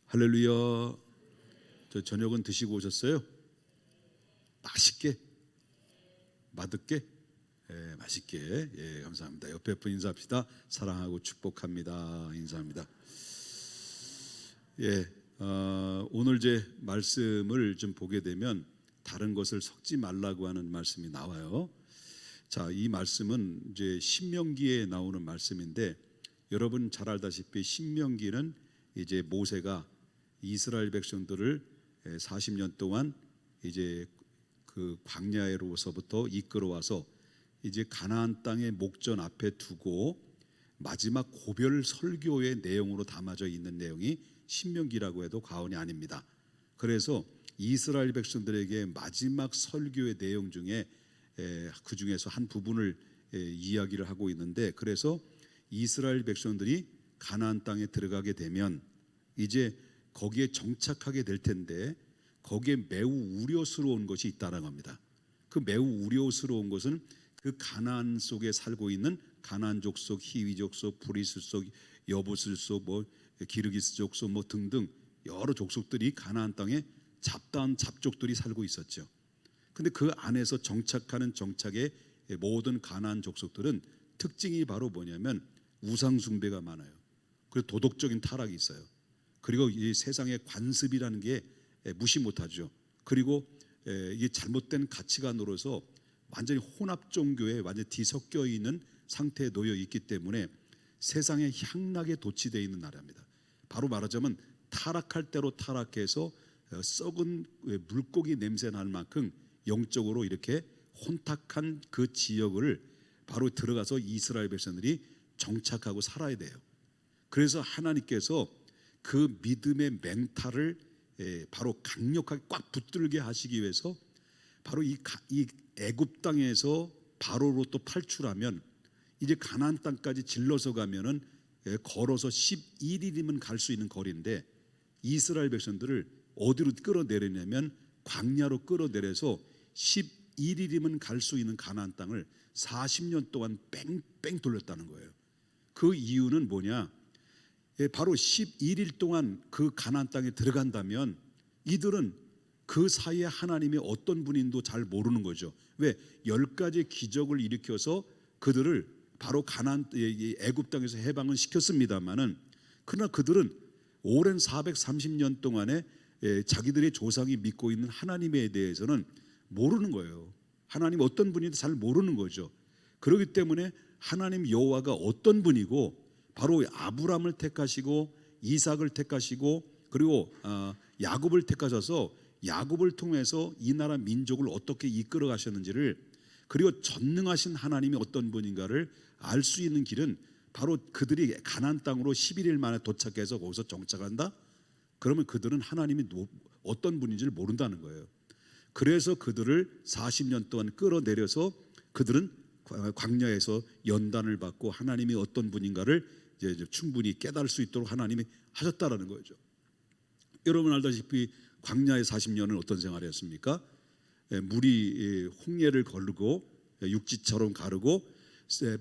할렐루야. 저 저녁은 드시고 오셨어요? 맛있게? 맛있게? 예, 맛있게. 예, 감사합니다. 옆에 분 인사합시다. 사랑하고 축복합니다. 인사합니다. 예, 오늘 제 말씀을 좀 보게 되면 다른 것을 섞지 말라고 하는 말씀이 나와요. 자, 이 말씀은 이제 신명기에 나오는 말씀인데, 여러분 잘 알다시피 신명기는 이제 모세가 이스라엘 백성들을 40년 동안 이제 그 광야로서부터 이끌어와서 이제 가나안 땅의 목전 앞에 두고 마지막 고별 설교의 내용으로 담아져 있는 내용이 신명기라고 해도 과언이 아닙니다. 그래서 이스라엘 백성들에게 마지막 설교의 내용 중에 그 중에서 한 부분을 이야기를 하고 있는데, 그래서 이스라엘 백성들이 가나안 땅에 들어가게 되면 이제 거기에 정착하게 될 텐데, 거기에 매우 우려스러운 것이 있다는 겁니다. 그 매우 우려스러운 것은 그 가나안 속에 살고 있는 가나안 족속, 히위 족속, 브리스 족, 여부스 족, 뭐 기르기스 족속 뭐 등등 여러 족속들이 가나안 땅에 잡다한 잡족들이 살고 있었죠. 근데 그 안에서 정착하는 정착의 모든 가나안 족속들은 특징이 바로 뭐냐면 우상 숭배가 많아요. 그리고 도덕적인 타락이 있어요. 그리고 이 세상의 관습이라는 게 무시 못하죠. 그리고 이게 잘못된 가치관으로서 완전히 혼합 종교에 완전히 뒤섞여 있는 상태에 놓여 있기 때문에 세상의 향락에 도취되어 있는 나라입니다. 바로 말하자면 타락할 대로 타락해서 썩은 물고기 냄새 날 만큼 영적으로 이렇게 혼탁한 그 지역을 바로 들어가서 이스라엘 백성들이 정착하고 살아야 돼요. 그래서 하나님께서 그 믿음의 맹탈을 바로 강력하게 꽉 붙들게 하시기 위해서 바로 이 애굽 땅에서 바로로 또 탈출하면 이제 가나안 땅까지 질러서 가면은 걸어서 11일이면 갈 수 있는 거리인데, 이스라엘 백성들을 어디로 끌어내리냐면 광야로 끌어내려서 11일이면 갈 수 있는 가나안 땅을 40년 동안 뺑뺑 돌렸다는 거예요. 그 이유는 뭐냐? 바로 11일 동안 그 가나안 땅에 들어간다면 이들은 그 사이에 하나님이 어떤 분인도 잘 모르는 거죠. 왜? 10가지 기적을 일으켜서 그들을 바로 가나안 애굽 땅에서 해방을 시켰습니다만은, 그러나 그들은 오랜 430년 동안에 자기들의 조상이 믿고 있는 하나님에 대해서는 모르는 거예요. 하나님 어떤 분인지 잘 모르는 거죠. 그렇기 때문에 하나님 여호와가 어떤 분이고, 바로 아브라함을 택하시고 이삭을 택하시고 그리고 야곱을 택하셔서 야곱을 통해서 이 나라 민족을 어떻게 이끌어 가셨는지를, 그리고 전능하신 하나님이 어떤 분인가를 알 수 있는 길은 바로 그들이 가나안 땅으로 11일 만에 도착해서 거기서 정착한다? 그러면 그들은 하나님이 어떤 분인지를 모른다는 거예요. 그래서 그들을 40년 동안 끌어내려서 그들은 광야에서 연단을 받고 하나님이 어떤 분인가를 이제 충분히 깨달을 수 있도록 하나님이 하셨다라는 거죠. 여러분 알다시피 광야의 40년은 어떤 생활이었습니까? 물이 홍해를 거르고 육지처럼 가르고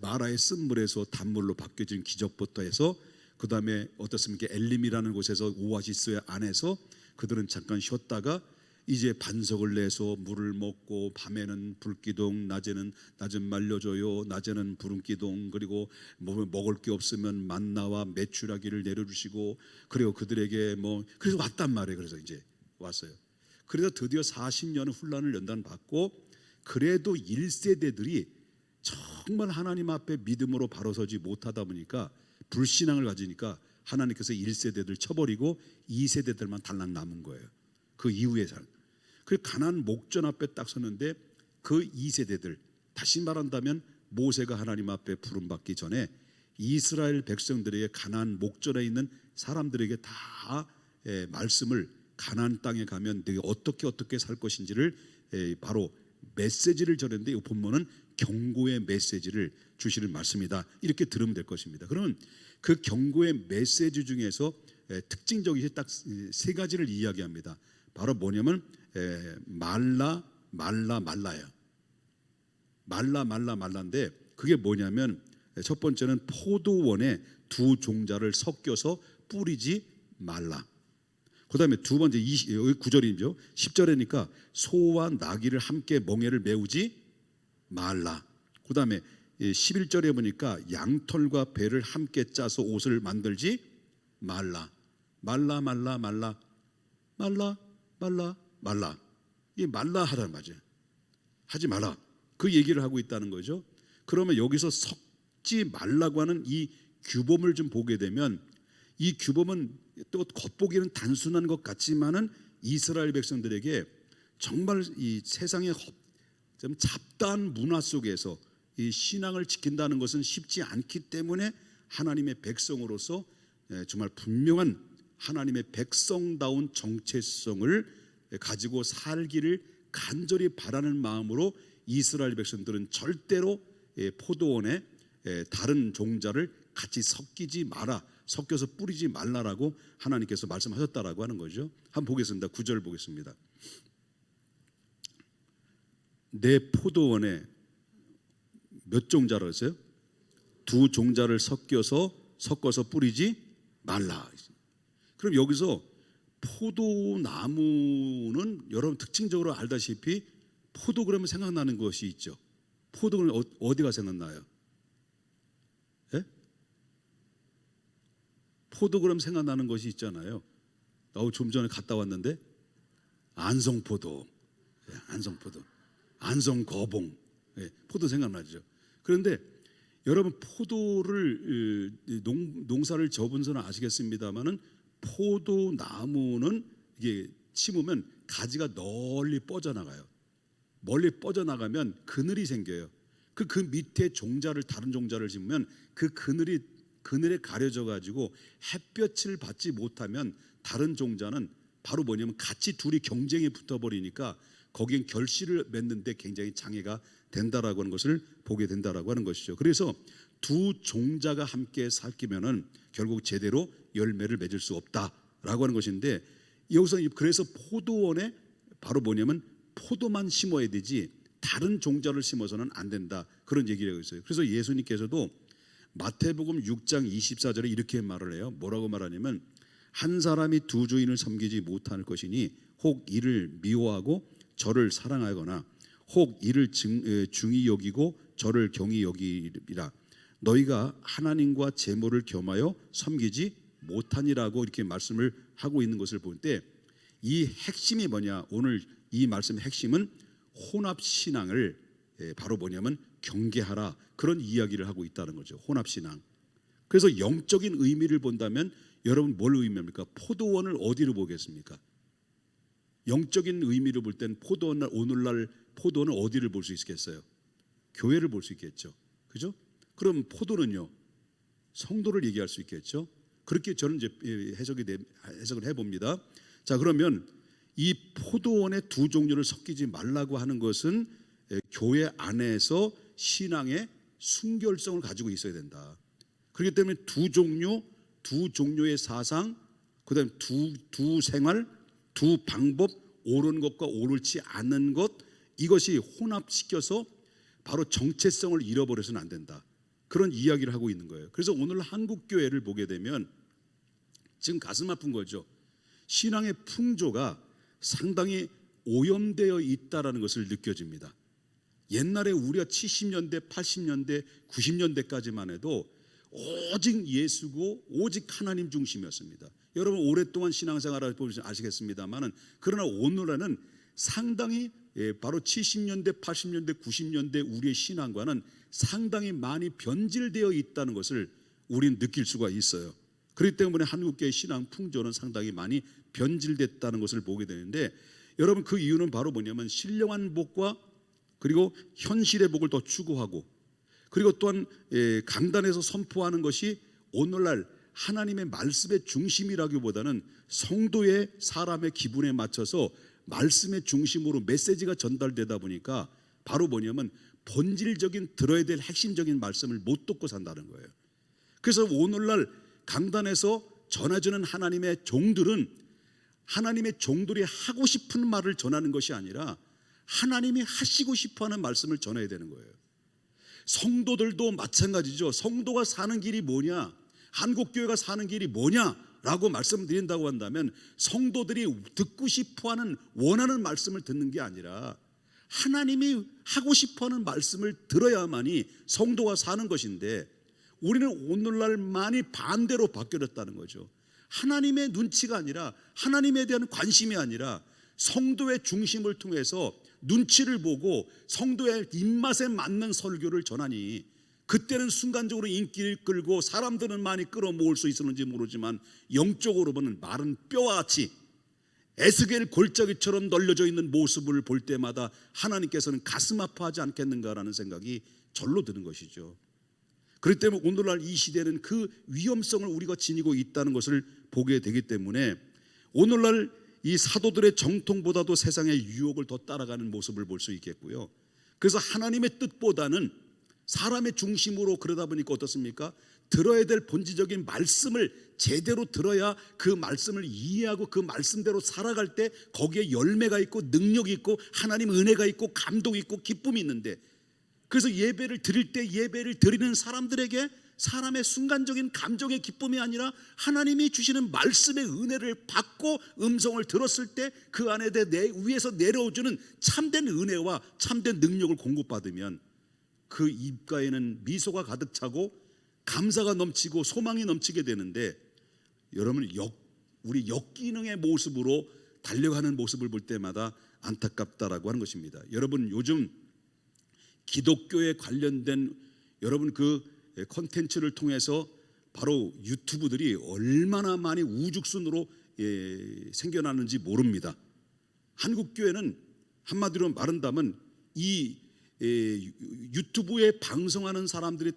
마라의 쓴물에서 단물로 바뀌어진 기적부터 해서 그 다음에 어떻습니까? 엘림이라는 곳에서 오아시스 안에서 그들은 잠깐 쉬었다가 이제 반석을 내서 물을 먹고, 밤에는 불기둥, 낮은 말려줘요, 낮에는 부름기둥, 그리고 먹을 게 없으면 만나와 메추라기를 내려주시고, 그리고 그들에게 그래서 왔단 말이에요. 그래서 이제 왔어요. 그래서 드디어 40년의 훈련을 연단받고, 그래도 1세대들이 정말 하나님 앞에 믿음으로 바로 서지 못하다 보니까 불신앙을 가지니까 하나님께서 1세대들 쳐버리고 2세대들만 달랑 남은 거예요. 그 이후의 삶. 그 가나안 목전 앞에 딱 섰는데 그 2세대들, 다시 말한다면 모세가 하나님 앞에 부름받기 전에 이스라엘 백성들에게 가나안 목전에 있는 사람들에게 다 말씀을, 가나안 땅에 가면 내가 어떻게 살 것인지를 바로 메시지를 전했는데, 이 본문은 경고의 메시지를 주시는 말씀이다, 이렇게 들으면 될 것입니다. 그러면 그 경고의 메시지 중에서 특징적인 딱 3가지를 이야기합니다. 바로 뭐냐면 말라야. 말라인데 그게 뭐냐면, 첫 번째는 포도원에 두 종자를 섞여서 뿌리지 말라. 그 다음에 두 번째 9절이죠. 10절이니까 소와 나귀를 함께 멍에를 메우지 말라. 그 다음에 11절에 보니까 양털과 배를 함께 짜서 옷을 만들지 말라. 말라 말라 말라 말라 말라 말라. 이 말라 하라는 말이에요. 하지 마라. 그 얘기를 하고 있다는 거죠. 그러면 여기서 섞지 말라고 하는 이 규범을 좀 보게 되면 이 규범은 또 겉보기에는 단순한 것 같지만은 이스라엘 백성들에게 정말 이 세상의 좀 잡다한 문화 속에서 이 신앙을 지킨다는 것은 쉽지 않기 때문에 하나님의 백성으로서 정말 분명한 하나님의 백성다운 정체성을 가지고 살기를 간절히 바라는 마음으로 이스라엘 백성들은 절대로 포도원에 다른 종자를 같이 섞이지 마라, 섞여서 뿌리지 말라라고 하나님께서 말씀하셨다라고 하는 거죠. 한번 보겠습니다. 9절 보겠습니다. 내 포도원에 몇 종자로 했어요? 두 종자를 섞어서 뿌리지 말라. 그럼 여기서 포도나무는 여러분 특징적으로 알다시피 포도 그러면 생각나는 것이 있죠. 포도 그러면 어디가 생각나요? 예? 포도 그러면 생각나는 것이 있잖아요. 좀 전에 갔다 왔는데 안성포도, 안성포도, 안성거봉, 포도 생각나죠. 그런데 여러분 포도를 농사를 접은 분은 아시겠습니다만은 포도나무는 이게 심으면 가지가 널리 뻗어나가요. 멀리 뻗어나가면 그늘이 생겨요. 그 밑에 종자를 다른 종자를 심으면 그 그늘에 가려져 가지고 햇볕을 받지 못하면 다른 종자는 바로 뭐냐면 같이 둘이 경쟁에 붙어버리니까 거기엔 결실을 맺는데 굉장히 장애가 된다라고 하는 것을 보게 된다라고 하는 것이죠. 그래서 두 종자가 함께 섞이면은 결국 제대로 열매를 맺을 수 없다라고 하는 것인데 여기서 그래서 포도원에 바로 뭐냐면 포도만 심어야 되지 다른 종자를 심어서는 안 된다 그런 얘기를 하고 있어요. 그래서 예수님께서도 마태복음 6장 24절에 이렇게 말을 해요. 뭐라고 말하냐면 한 사람이 두 주인을 섬기지 못할 것이니 혹 이를 미워하고 저를 사랑하거나 혹 이를 중히 여기고 저를 경히 여기리라. 너희가 하나님과 재물을 겸하여 섬기지 못하니라고 이렇게 말씀을 하고 있는 것을 볼 때 이 핵심이 뭐냐? 오늘 이 말씀의 핵심은 혼합신앙을 바로 뭐냐면 경계하라 그런 이야기를 하고 있다는 거죠. 혼합신앙. 그래서 영적인 의미를 본다면 여러분 뭘 의미합니까? 포도원을 어디로 보겠습니까? 영적인 의미를 볼 때는 오늘날 포도원은 어디를 볼 수 있겠어요? 교회를 볼 수 있겠죠. 그죠? 그럼 포도는요? 성도를 얘기할 수 있겠죠. 그렇게 저는 이제 해석을 해봅니다. 자, 그러면 이 포도원의 두 종류를 섞이지 말라고 하는 것은 교회 안에서 신앙의 순결성을 가지고 있어야 된다. 그렇기 때문에 두 종류의 사상, 그다음에 두 생활, 두 방법, 옳은 것과 옳지 않은 것, 이것이 혼합시켜서 바로 정체성을 잃어버려서는 안 된다. 그런 이야기를 하고 있는 거예요. 그래서 오늘 한국 교회를 보게 되면 지금 가슴 아픈 거죠. 신앙의 풍조가 상당히 오염되어 있다라는 것을 느껴집니다. 옛날에 우리가 70년대, 80년대, 90년대까지만 해도 오직 예수고 오직 하나님 중심이었습니다. 여러분 오랫동안 신앙생활을 보시면 아시겠습니다만은 그러나 오늘에는 상당히 바로 70년대, 80년대, 90년대 우리의 신앙과는 상당히 많이 변질되어 있다는 것을 우리는 느낄 수가 있어요. 그렇기 때문에 한국교회 신앙 풍조는 상당히 많이 변질됐다는 것을 보게 되는데 여러분 그 이유는 바로 뭐냐면 신령한 복과 그리고 현실의 복을 더 추구하고 그리고 또한 강단에서 선포하는 것이 오늘날 하나님의 말씀의 중심이라기보다는 성도의 사람의 기분에 맞춰서 말씀의 중심으로 메시지가 전달되다 보니까 바로 뭐냐면 본질적인 들어야 될 핵심적인 말씀을 못 듣고 산다는 거예요. 그래서 오늘날 강단에서 전해주는 하나님의 종들은 하나님의 종들이 하고 싶은 말을 전하는 것이 아니라 하나님이 하시고 싶어하는 말씀을 전해야 되는 거예요. 성도들도 마찬가지죠. 성도가 사는 길이 뭐냐, 한국교회가 사는 길이 뭐냐 라고 말씀드린다고 한다면 성도들이 듣고 싶어하는 원하는 말씀을 듣는 게 아니라 하나님이 하고 싶어하는 말씀을 들어야만이 성도가 사는 것인데, 우리는 오늘날 많이 반대로 바뀌어졌다는 거죠. 하나님의 눈치가 아니라, 하나님에 대한 관심이 아니라 성도의 중심을 통해서 눈치를 보고 성도의 입맛에 맞는 설교를 전하니, 그때는 순간적으로 인기를 끌고 사람들은 많이 끌어모을 수 있었는지 모르지만 영적으로 보면 마른 뼈와 같이 에스겔 골짜기처럼 널려져 있는 모습을 볼 때마다 하나님께서는 가슴 아파하지 않겠는가라는 생각이 절로 드는 것이죠. 그렇기 때문에 오늘날 이 시대는 그 위험성을 우리가 지니고 있다는 것을 보게 되기 때문에 오늘날 이 사도들의 정통보다도 세상의 유혹을 더 따라가는 모습을 볼 수 있겠고요. 그래서 하나님의 뜻보다는 사람의 중심으로, 그러다 보니까 어떻습니까? 들어야 될 본질적인 말씀을 제대로 들어야 그 말씀을 이해하고 그 말씀대로 살아갈 때 거기에 열매가 있고 능력이 있고 하나님 은혜가 있고 감동이 있고 기쁨이 있는데, 그래서 예배를 드릴 때 예배를 드리는 사람들에게 사람의 순간적인 감정의 기쁨이 아니라 하나님이 주시는 말씀의 은혜를 받고 음성을 들었을 때 그 안에 내 위에서 내려오주는 참된 은혜와 참된 능력을 공급받으면 그 입가에는 미소가 가득 차고 감사가 넘치고 소망이 넘치게 되는데, 여러분 우리 역기능의 모습으로 달려가는 모습을 볼 때마다 안타깝다라고 하는 것입니다. 여러분 요즘 기독교에 관련된 여러분 그 콘텐츠를 통해서 바로 유튜브들이 얼마나 많이 우죽순으로 생겨나는지 모릅니다. 한국 교회는 한마디로 말한다면 이 유튜브에 방송하는 사람들이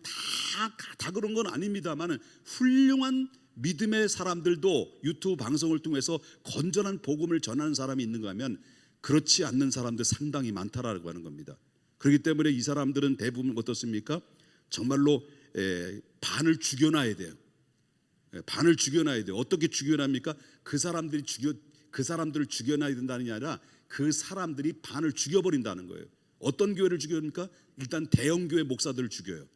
다 그런 건 아닙니다만, 훌륭한 믿음의 사람들도 유튜브 방송을 통해서 건전한 복음을 전하는 사람이 있는가 하면 그렇지 않는 사람들 상당히 많다라고 하는 겁니다. 그렇기 때문에 이 사람들은 대부분 어떻습니까? 정말로 반을 죽여놔야 돼요. 반을 죽여놔야 돼요. 어떻게 죽여납니까? 그 사람들을 죽여놔야 된다는 게 아니라 그 사람들이 반을 죽여버린다는 거예요. 어떤 교회를 죽여합니까? 일단 대형교회 목사들을 죽여요.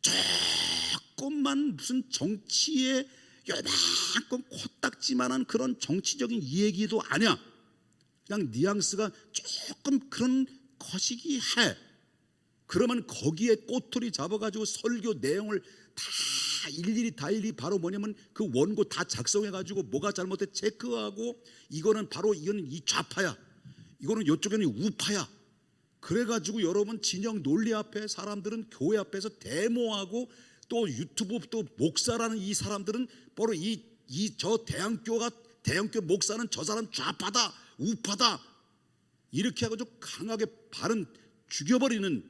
조금만 무슨 정치에 요만큼 코딱지만한 그런 정치적인 얘기도 아니야. 그냥 뉘앙스가 조금 그런 거시기 해. 그러면 거기에 꼬투리 잡아가지고 설교 내용을 다 일일이 바로 뭐냐면 그 원고 다 작성해가지고 뭐가 잘못돼 체크하고, 이거는 이 좌파야, 이거는 이쪽에는 우파야. 그래가지고 여러분 진영 논리 앞에 사람들은 교회 앞에서 데모하고, 또 유튜브 또 목사라는 이 사람들은 바로 저 대형교 목사는 저 사람 좌파다 우파다 이렇게 해가지고 강하게 발은 죽여버리는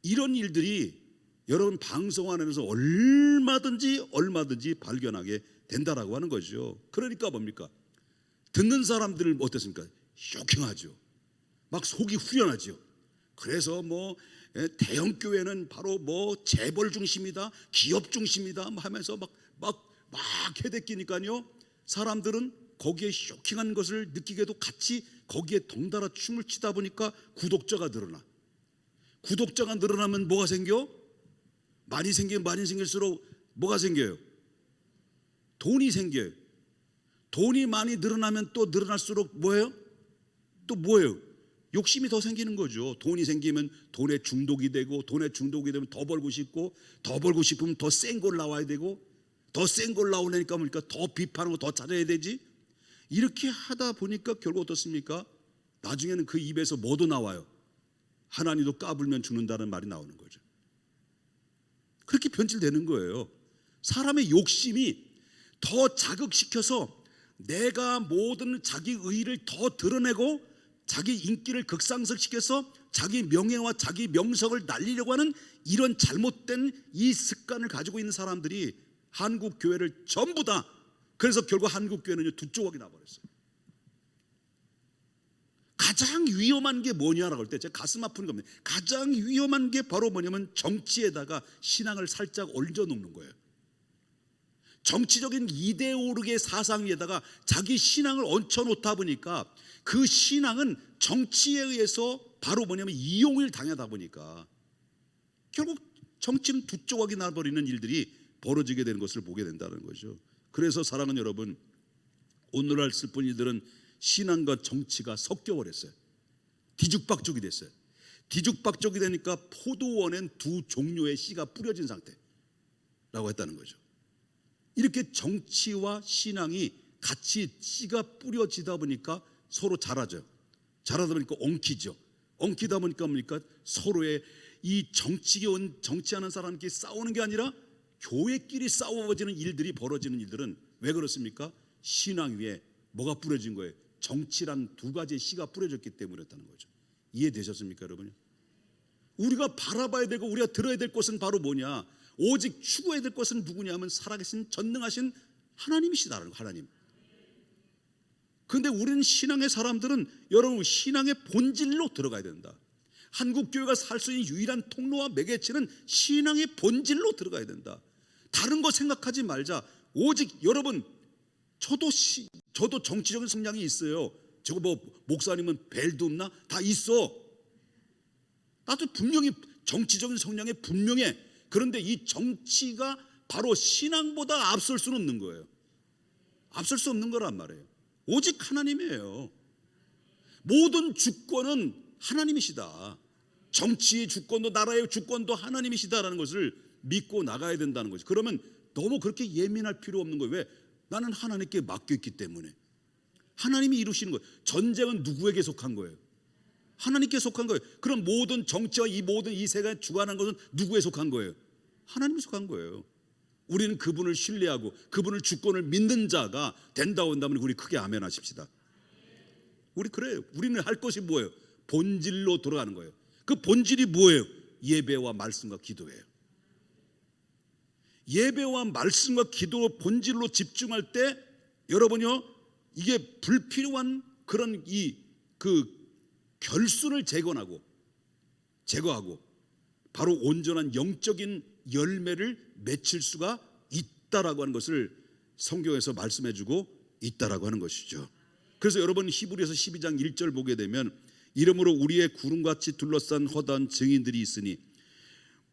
이런 일들이 여러분 방송 안에서 얼마든지 발견하게 된다라고 하는 거죠. 그러니까 뭡니까? 듣는 사람들은 어떻습니까? 쇼킹하죠. 막 속이 후련하죠. 그래서 대형 교회는 바로 재벌 중심이다, 기업 중심이다 하면서 막 해대끼니까요. 사람들은 거기에 쇼킹한 것을 느끼게도 같이 거기에 덩달아 춤을 추다 보니까 구독자가 늘어나. 구독자가 늘어나면 뭐가 생겨? 많이 생길수록 뭐가 생겨요? 돈이 생겨요. 돈이 많이 늘어나면 또 늘어날수록 뭐예요? 또 뭐예요? 욕심이 더 생기는 거죠. 돈이 생기면 돈에 중독이 되고, 돈에 중독이 되면 더 벌고 싶고, 더 벌고 싶으면 더 센 걸 나와야 되고, 더 센 걸 나오려니까 더 비판하고 더 찾아야 되지. 이렇게 하다 보니까 결국 어떻습니까? 나중에는 그 입에서 뭐도 나와요? 하나님도 까불면 죽는다는 말이 나오는 거죠. 그렇게 변질되는 거예요. 사람의 욕심이 더 자극시켜서 내가 모든 자기 의의를 더 드러내고 자기 인기를 극상승시켜서 자기 명예와 자기 명성을 날리려고 하는 이런 잘못된 이 습관을 가지고 있는 사람들이 한국 교회를 전부 다, 그래서 결국 한국 교회는 두 조각이 나버렸어요. 가장 위험한 게 뭐냐라고 할 때 제가 가슴 아픈 겁니다. 가장 위험한 게 바로 뭐냐면 정치에다가 신앙을 살짝 얹어놓는 거예요. 정치적인 이데올로기의 사상 위에다가 자기 신앙을 얹혀놓다 보니까 그 신앙은 정치에 의해서 바로 뭐냐면 이용을 당하다 보니까 결국 정치는 두 조각이 나버리는 일들이 벌어지게 되는 것을 보게 된다는 거죠. 그래서 사랑하는 여러분, 오늘날 슬픈 일들은 신앙과 정치가 섞여버렸어요. 뒤죽박죽이 됐어요. 뒤죽박죽이 되니까 포도원엔 두 종류의 씨가 뿌려진 상태라고 했다는 거죠. 이렇게 정치와 신앙이 같이 씨가 뿌려지다 보니까 서로 자라죠. 자라다 보니까 엉키죠. 엉키다 보니까 뭡니까? 서로의 이 정치하는 사람끼리 싸우는 게 아니라 교회끼리 싸워지는 일들이 벌어지는 일들은 왜 그렇습니까? 신앙 위에 뭐가 뿌려진 거예요? 정치란 두 가지의 씨가 뿌려졌기 때문이었다는 거죠. 이해되셨습니까, 여러분? 우리가 바라봐야 되고 우리가 들어야 될 것은 바로 뭐냐? 오직 추구해야 될 것은 누구냐면 살아계신 전능하신 하나님이시다라는 거, 하나님. 그런데 우리는 신앙의 사람들은 여러분 신앙의 본질로 들어가야 된다. 한국교회가 살 수 있는 유일한 통로와 매개체는 신앙의 본질로 들어가야 된다. 다른 거 생각하지 말자. 오직 여러분, 저도 정치적인 성향이 있어요. 저거 뭐 목사님은 벨도 없나? 다 있어. 나도 분명히 정치적인 성향에 분명해. 그런데 이 정치가 바로 신앙보다 앞설 수는 없는 거예요. 앞설 수 없는 거란 말이에요. 오직 하나님이에요. 모든 주권은 하나님이시다. 정치의 주권도 나라의 주권도 하나님이시다라는 것을 믿고 나가야 된다는 거죠. 그러면 너무 그렇게 예민할 필요 없는 거예요. 왜? 나는 하나님께 맡겨있기 때문에. 하나님이 이루시는 거예요. 전쟁은 누구에게 속한 거예요? 하나님께 속한 거예요. 그럼 모든 정치와 이 모든 이 세상에 주관한 것은 누구에 속한 거예요? 하나님에 속한 거예요. 우리는 그분을 신뢰하고 그분을 주권을 믿는 자가 된다고 한다면 우리 크게 아멘 하십시다. 우리 그래요. 우리는 할 것이 뭐예요? 본질로 돌아가는 거예요. 그 본질이 뭐예요? 예배와 말씀과 기도예요. 예배와 말씀과 기도 본질로 집중할 때 여러분요, 이게 불필요한 그런 그 결순을 제거하고 바로 온전한 영적인 열매를 맺힐 수가 있다라고 하는 것을 성경에서 말씀해주고 있다라고 하는 것이죠. 그래서 여러분 히브리서 12장 1절 보게 되면 이러므로 우리의 구름같이 둘러싼 허다한 증인들이 있으니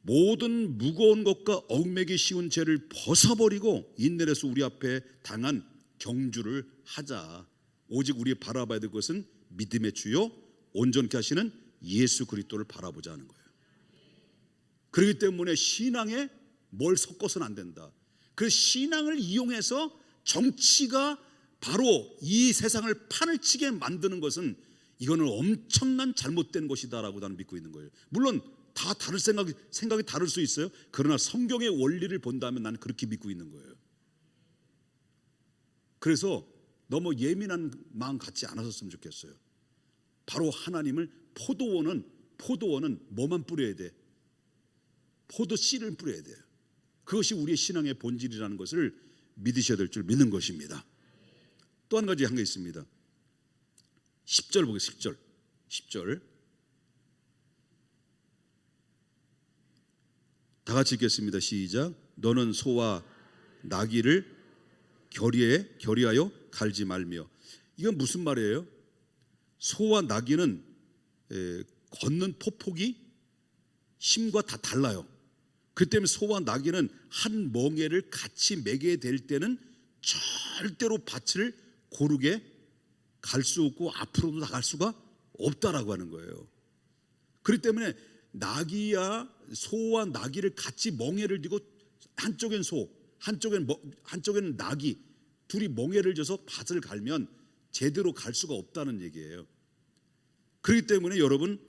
모든 무거운 것과 얽매기 쉬운 죄를 벗어버리고 인내에서 우리 앞에 당한 경주를 하자. 오직 우리 바라봐야 될 것은 믿음의 주요 온전케 하시는 예수 그리스도를 바라보자 는 거예요. 그렇기 때문에 신앙에 뭘 섞어서는 안 된다. 그 신앙을 이용해서 정치가 바로 이 세상을 판을 치게 만드는 것은 이거는 엄청난 잘못된 것이다라고 나는 믿고 있는 거예요. 물론 다 다를 생각이 다를 수 있어요. 그러나 성경의 원리를 본다면 나는 그렇게 믿고 있는 거예요. 그래서 너무 예민한 마음 갖지 않았으면 좋겠어요. 바로 하나님을 포도원은 뭐만 뿌려야 돼? 포도 씨를 뿌려야 돼요. 그것이 우리의 신앙의 본질이라는 것을 믿으셔야 될 줄 믿는 것입니다. 또 한 가지 한 게 있습니다. 10절 보겠습니다. 10절 다 같이 읽겠습니다. 시작. 너는 소와 나귀를 결의하여 갈지 말며. 이건 무슨 말이에요? 소와 나귀는 걷는 폭폭이 힘과 다 달라요. 그 때문에 소와 나귀는 한 멍에를 같이 매게 될 때는 절대로 밭을 고르게 갈 수 없고 앞으로도 나갈 수가 없다라고 하는 거예요. 그렇기 때문에 소와 나귀를 같이 멍에를 쥐고 한쪽엔 소, 한쪽에는 나귀, 둘이 멍에를 져서 밭을 갈면 제대로 갈 수가 없다는 얘기예요. 그렇기 때문에 여러분,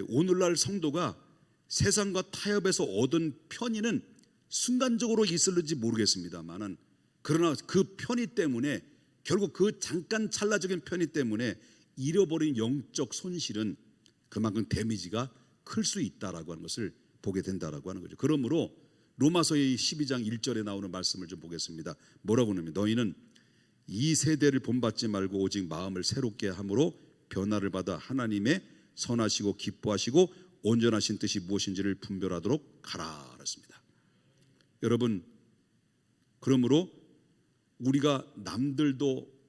오늘날 성도가 세상과 타협해서 얻은 편의는 순간적으로 있을지 모르겠습니다만은, 그러나 그 편의 때문에 결국 그 잠깐 찰나적인 편의 때문에 잃어버린 영적 손실은 그만큼 데미지가 클 수 있다라고 하는 것을 보게 된다라고 하는 거죠. 그러므로 로마서의 12장 1절에 나오는 말씀을 좀 보겠습니다. 뭐라고 하냐면 너희는 이 세대를 본받지 말고 오직 마음을 새롭게 함으로 변화를 받아 하나님의 선하시고 기뻐하시고 온전하신 뜻이 무엇인지를 분별하도록 가라 그랬습니다. 여러분, 그러므로 우리가 남들도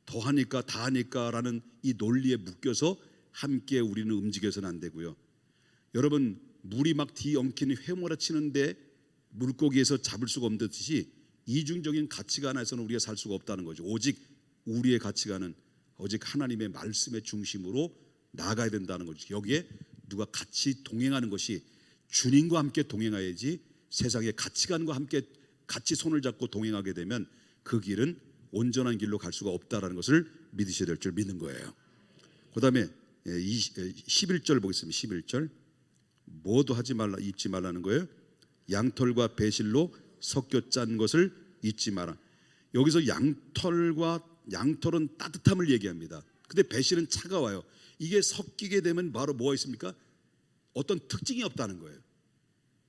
더 하니까 다 하니까라는 이 논리에 묶여서 함께 우리는 움직여서는 안 되고요. 여러분, 물이 막 뒤엉키는 휘몰아치는데 물고기에서 잡을 수가 없는 듯이 이중적인 가치관에서는 우리가 살 수가 없다는 거죠. 오직 우리의 가치관은 오직 하나님의 말씀의 중심으로 나아가야 된다는 거죠. 여기에 누가 같이 동행하는 것이 주님과 함께 동행해야지, 세상의 가치관과 함께 같이 손을 잡고 동행하게 되면 그 길은 온전한 길로 갈 수가 없다라는 것을 믿으셔야 될 줄 믿는 거예요. 그 다음에 11절 보겠습니다. 11절. 뭐도 하지 말라, 잊지 말라는 거예요. 양털과 배실로 섞여 짠 것을 잊지 마라. 여기서 양털은 따뜻함을 얘기합니다. 근데 배실은 차가워요. 이게 섞이게 되면 바로 뭐가 있습니까? 어떤 특징이 없다는 거예요.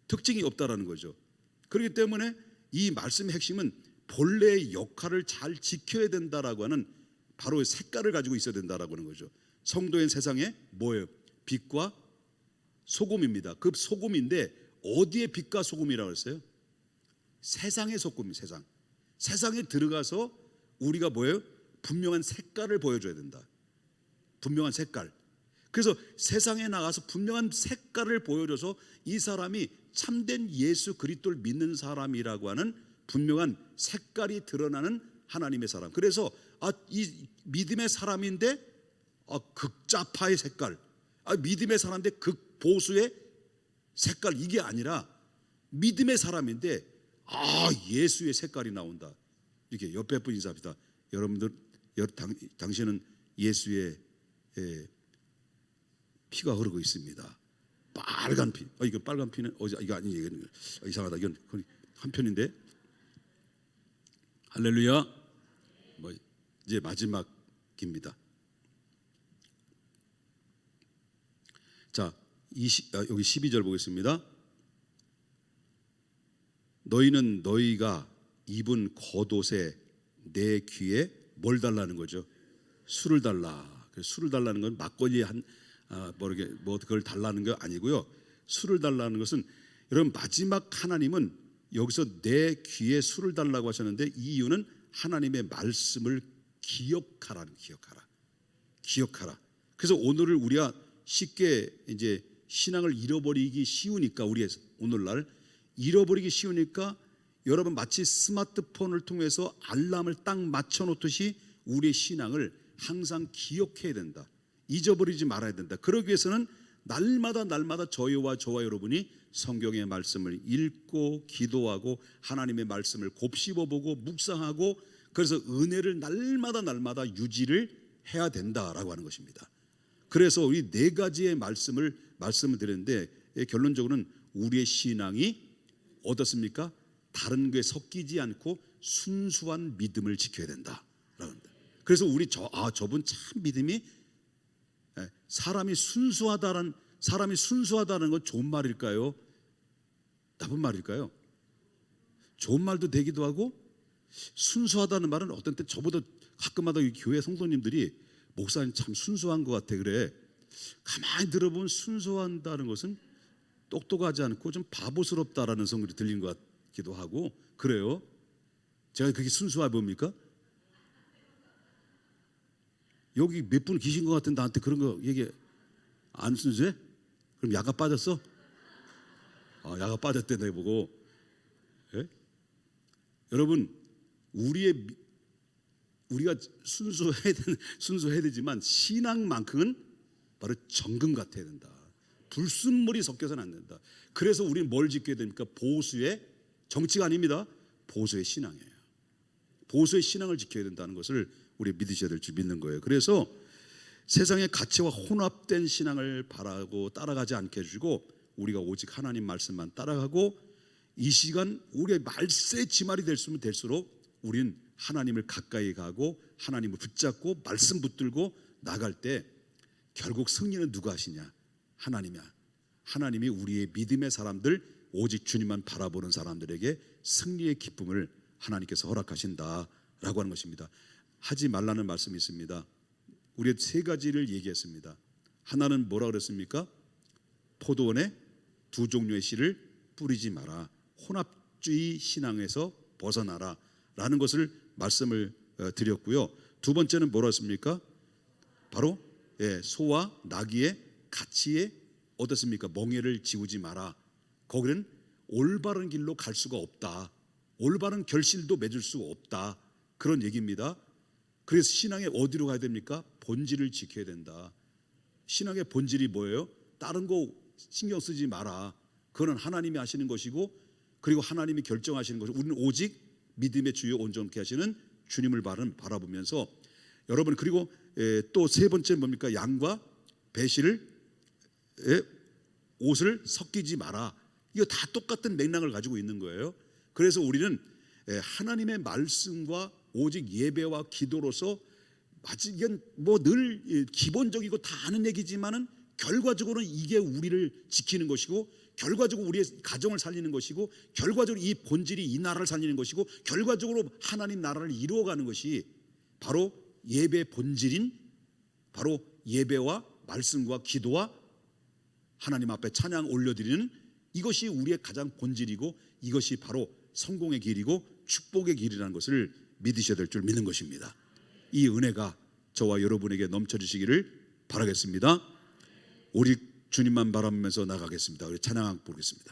특징이 없다라는 거죠. 그렇기 때문에 이 말씀의 핵심은 본래의 역할을 잘 지켜야 된다라고 하는 바로 색깔을 가지고 있어야 된다라고 하는 거죠. 성도인 세상에 뭐예요? 빛과 소금입니다. 그 소금인데 어디에 빛과 소금이라고 했어요? 세상의 소금이 세상에 들어가서 우리가 뭐예요? 분명한 색깔을 보여줘야 된다. 분명한 색깔. 그래서 세상에 나가서 분명한 색깔을 보여줘서 이 사람이 참된 예수 그리스도를 믿는 사람이라고 하는 분명한 색깔이 드러나는 하나님의 사람. 그래서 이 믿음의 사람인데 극좌파의 색깔, 믿음의 사람인데 극보수의 색깔, 이게 아니라 믿음의 사람인데 예수의 색깔이 나온다. 이렇게 옆에 분 인사합시다. 여러분들, 당신은 예수의 피가 흐르고 있습니다. 빨간 피. 이거 빨간 피는 이거 아니, 이상하다. 이건 한 편인데. 할렐루야. 이제 마지막입니다. 자, 여기 12절 보겠습니다. 너희는 너희가 입은 겉옷에 내 귀에 뭘 달라는 거죠? 술을 달라. 술을 달라는 건 막걸리 그걸 달라는 거 아니고요. 술을 달라는 것은, 여러분, 마지막 하나님은 여기서 내 귀에 술을 달라고 하셨는데, 이 이유는 하나님의 말씀을 기억하라. 그래서 오늘을 우리가 쉽게 이제 신앙을 잃어버리기 쉬우니까, 우리의 오늘날 잃어버리기 쉬우니까 여러분 마치 스마트폰을 통해서 알람을 딱 맞춰 놓듯이 우리의 신앙을 항상 기억해야 된다. 잊어버리지 말아야 된다. 그러기 위해서는 날마다 저와 여러분이 성경의 말씀을 읽고 기도하고 하나님의 말씀을 곱씹어보고 묵상하고, 그래서 은혜를 날마다 유지를 해야 된다라고 하는 것입니다. 그래서 우리 네 가지의 말씀을 드렸는데, 결론적으로는 우리의 신앙이 어떻습니까? 다른 게 섞이지 않고 순수한 믿음을 지켜야 된다. 그래서 저분 참 믿음이, 사람이 순수하다는 건 좋은 말일까요? 나쁜 말일까요? 좋은 말도 되기도 하고, 순수하다는 말은 어떤 때 저보다 가끔마다 교회 성도님들이 목사님 참 순수한 것 같아 그래. 가만히 들어보면 순수한다는 것은 똑똑하지 않고 좀 바보스럽다라는 성질이 들린 것 같기도 하고 그래요. 제가 그게 순수해 보입니까? 여기 몇 분 계신 것 같은데 나한테 그런 거 얘기 안 순수해? 그럼 야가 빠졌어? 야가 빠졌대 내보고. 예? 여러분, 우리가 순수해야 되지만 신앙만큼은 바로 정금 같아야 된다. 불순물이 섞여서는 안 된다. 그래서 우리는 뭘 지켜야 됩니까? 보수의 정치가 아닙니다. 보수의 신앙이에요. 보수의 신앙을 지켜야 된다는 것을 우리 믿으셔야 될 줄 믿는 거예요. 그래서 세상의 가치와 혼합된 신앙을 바라고 따라가지 않게 해주고, 우리가 오직 하나님 말씀만 따라가고, 이 시간 우리의 말세의 지말이 될수록 우리는 하나님을 가까이 가고 하나님을 붙잡고 말씀 붙들고 나갈 때 결국 승리는 누가 하시냐? 하나님이야. 하나님이 우리의 믿음의 사람들, 오직 주님만 바라보는 사람들에게 승리의 기쁨을 하나님께서 허락하신다라고 하는 것입니다. 하지 말라는 말씀이 있습니다. 우리 세 가지를 얘기했습니다. 하나는 뭐라 그랬습니까? 포도원에 두 종류의 씨를 뿌리지 마라. 혼합주의 신앙에서 벗어나라 라는 것을 말씀을 드렸고요. 두 번째는 뭐라 했습니까? 바로 소와 나귀의 가치에 어떻습니까? 멍에를 지우지 마라. 거기는 올바른 길로 갈 수가 없다. 올바른 결실도 맺을 수 없다, 그런 얘기입니다. 그래서 신앙에 어디로 가야 됩니까? 본질을 지켜야 된다. 신앙의 본질이 뭐예요? 다른 거 신경 쓰지 마라. 그거는 하나님이 하시는 것이고, 그리고 하나님이 결정하시는 것이고, 우리는 오직 믿음의 주요 온전케 하시는 주님을 바라보면서, 여러분, 그리고 또 세 번째 뭡니까? 양과 배실을, 옷을 섞이지 마라. 이거 다 똑같은 맥락을 가지고 있는 거예요. 그래서 우리는 하나님의 말씀과 오직 예배와 기도로서, 이건 뭐 늘 기본적이고 다 아는 얘기지만은 결과적으로는 이게 우리를 지키는 것이고, 결과적으로 우리의 가정을 살리는 것이고, 결과적으로 이 본질이 이 나라를 살리는 것이고, 결과적으로 하나님 나라를 이루어가는 것이 바로 예배 본질인, 바로 예배와 말씀과 기도와 하나님 앞에 찬양 올려드리는, 이것이 우리의 가장 본질이고, 이것이 바로 성공의 길이고 축복의 길이라는 것을 믿으셔야 될 줄 믿는 것입니다. 이 은혜가 저와 여러분에게 넘쳐지시기를 바라겠습니다. 오직 주님만 바라보면서 나가겠습니다. 우리 찬양 보겠습니다.